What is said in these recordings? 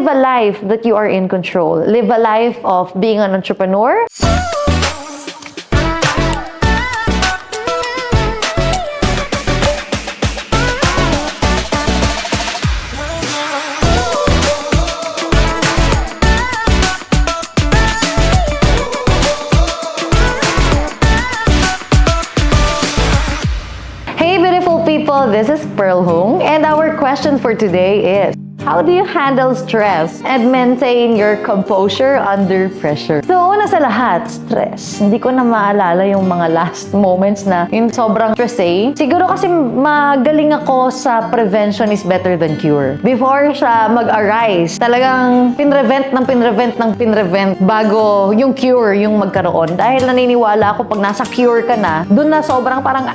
Live a life that you are in control. Live a life of being an entrepreneur. Hey beautiful people, this is Pearl Hung, and our question for today is, how do you handle stress and maintain your composure under pressure? So, una sa lahat, stress. Hindi ko na maalala yung mga last moments na yung sobrang stress. Siguro kasi magaling ako sa prevention is better than cure. Before siya mag-arise, talagang pinrevent bago yung cure yung magkaroon. Dahil naniniwala ako pag nasa cure ka na, dun na sobrang parang,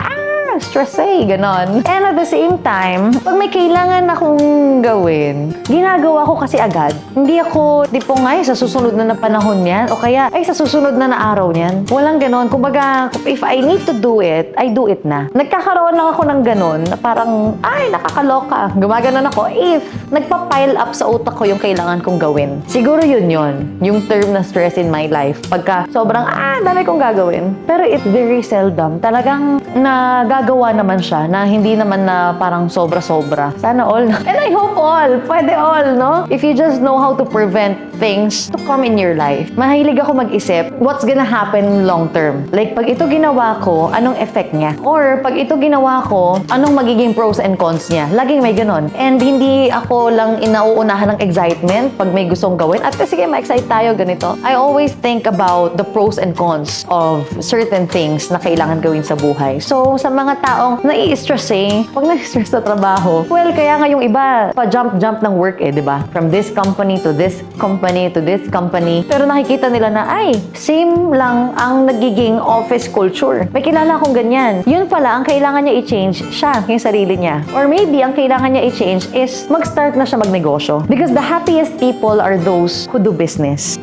stress ganon. And at the same time, pag may kailangan akong gawin, ginagawa ko kasi agad. Hindi ako, di po nga, sa susunod na panahon yan, o kaya, sa susunod na araw yan. Walang ganon. Kumbaga, if I need to do it, I do it na. Nagkakaroon lang ako ng ganon, na parang, nakakaloka. Gumaganon ako if nagpa-pile up sa utak ko yung kailangan kong gawin. Siguro yun. Yung term na stress in my life. Pagka sobrang, dami kong gagawin. Pero it's very seldom. Talagang nagagawa naman siya na hindi naman na parang sobra-sobra. Sana all. And I hope all. Pwede all, no? If you just know how to prevent things to come in your life. Mahilig ako mag-isip, what's gonna happen long term? Like, pag ito ginawa ko, anong effect niya? Or, pag ito ginawa ko, anong magiging pros and cons niya? Laging may ganon. And hindi ako lang inauunahan ng excitement pag may gustong gawin. At sige, ma-excite tayo, ganito. I always think about the pros and cons of certain things na kailangan gawin sa buhay. So, sa mga taong nai-stress pag nai-stress sa trabaho, well, kaya nga yung iba, pa-jump ng work di ba? From this company to this company to this company. Pero nakikita nila na, same lang ang nagiging office culture. May kilala akong ganyan. Yun pala, ang kailangan niya i-change siya, yung sarili niya. Or maybe, ang kailangan niya i-change is mag-start na siya magnegosyo. Because the happiest people are those who do business.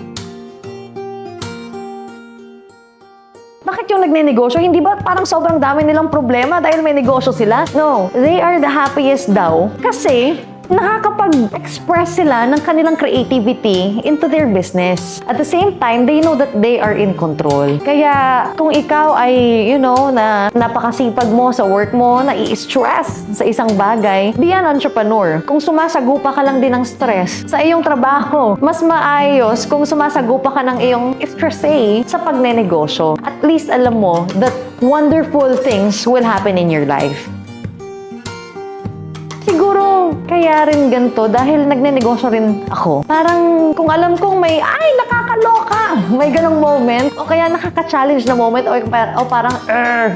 Bakit yung nagnenegosyo? Hindi ba parang sobrang dami nilang problema dahil may negosyo sila? No. They are the happiest daw kasi nakakapag-express sila ng kanilang creativity into their business. At the same time, they know that they are in control. Kaya, kung ikaw ay, na napakasipag mo sa work mo, nai-stress sa isang bagay, be an entrepreneur. Kung sumasagupa ka lang din ng stress sa iyong trabaho, mas maayos kung sumasagupa ka ng iyong stress sa pagnenegosyo. At least alam mo that wonderful things will happen in your life. Siguro, kaya rin ganito dahil nagnenegosyo rin ako. Parang kung alam kong may, nakakaloka, may ganong moment, o kaya nakaka-challenge na moment, o parang,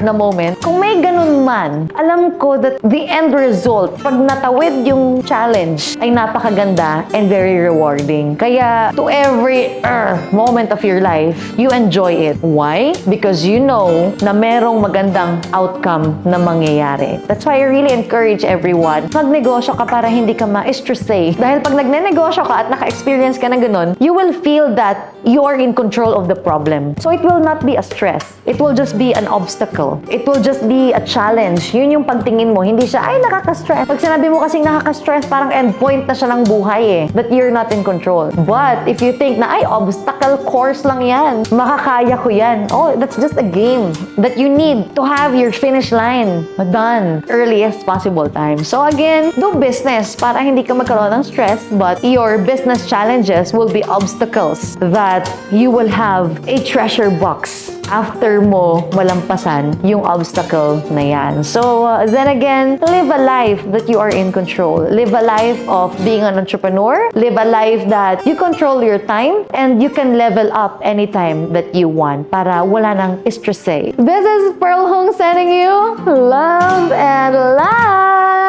na moment. Kung may ganon man, alam ko that the end result, pag natawid yung challenge, ay napakaganda and very rewarding. Kaya, to every moment of your life, you enjoy it. Why? Because you know na merong magandang outcome na mangyayari. That's why I really encourage everyone, magnegosyo ka para hindi ka ma-stress Dahil pag nagnenegosyo ka at naka-experience ka ng ganun, you will feel that you are in control of the problem. So it will not be a stress. It will just be an obstacle. It will just be a challenge. Yun yung pagtingin mo. Hindi siya, nakaka-stress. Pag sinabi mo kasing nakaka-stress, parang endpoint na siya ng buhay that you're not in control. But if you think na, obstacle course lang yan. Makakaya ko yan. That's just a game that you need to have your finish line done earliest possible time. So again, do business para hindi ka magkaroon ng stress, but your business challenges will be obstacles that you will have a treasure box after mo malampasan yung obstacle na yan. So, then again, live a life that you are in control. Live a life of being an entrepreneur. Live a life that you control your time and you can level up anytime that you want para wala nang stress. This is Pearl Hung sending you love and light.